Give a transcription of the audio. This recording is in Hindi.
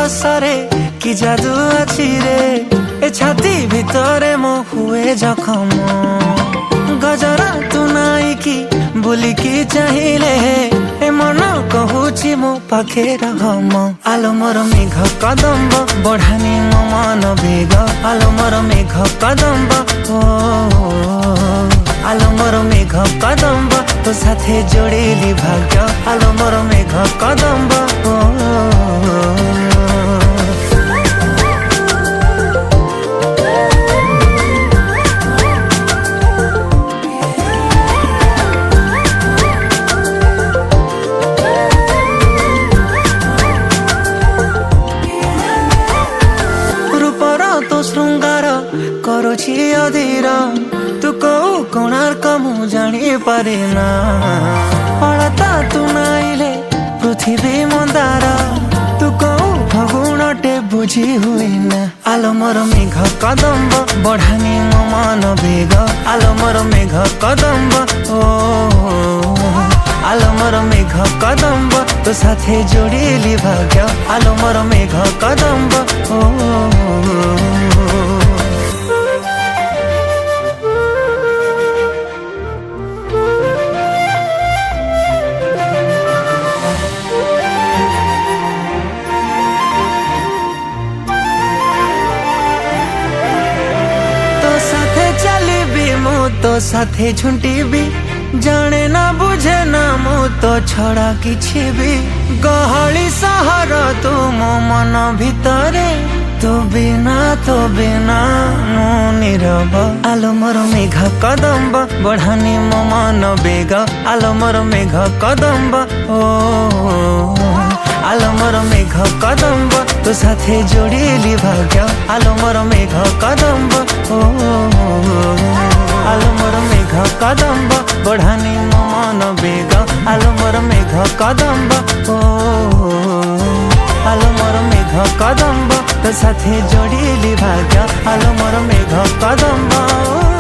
हसरे कि जादू अछि रे ए छाती भितरे मो हुए जखम गजरा तू नाई की बोली की चाहिए ए मन कहूची मो पाखे रम आलो मोर मेघ कदम्ब बढ़ानी मो मन बेग आलो मोर मेघ कदम्ब ओ आलो मोर मेघ कदम्ब तो साथे जोड़ेली भाग्य आलो मोर मेघ कदम्ब तो श्रृंगार करुछि अधीर तू कौ कोणार्क मु जानी पारे ना अलता तू नाइले पृथ्वी मंदार तू कौ फगुणटे बुझी हुए ना आलो मोर मेघ कदम्ब बढ़ानी मो मन बेग आलो मोर मेघ कदम्ब ओ आलो मोर मेघ कदम्ब तो साथे जोड़ेली भाग्य आलो मोर मेघ कदम्ब ओ तो साथे झुंटी भी जाने ना बुझे ना मु तो छड़ा किछि भी गहली सहर तू मो मन भितरे तो बिना मु नीरव आलो मोर मेघ कदम्ब बढ़ानी मो मन बेग आलो मोर मेघ कदम्ब ओ आलो मोर मेघ कदम्ब तो साथे जोड़ेली भाग्य आलो मोर मेघ कदम्ब ओ आलो मोर मेघ कदम्ब बढ़ानी मो मन बेग आलो मोर मेघ कदम्ब ओ आलो मोर मेघ कदम्ब तो साथे जोड़ेली भाग्य आलो मोर मेघ कदम्ब।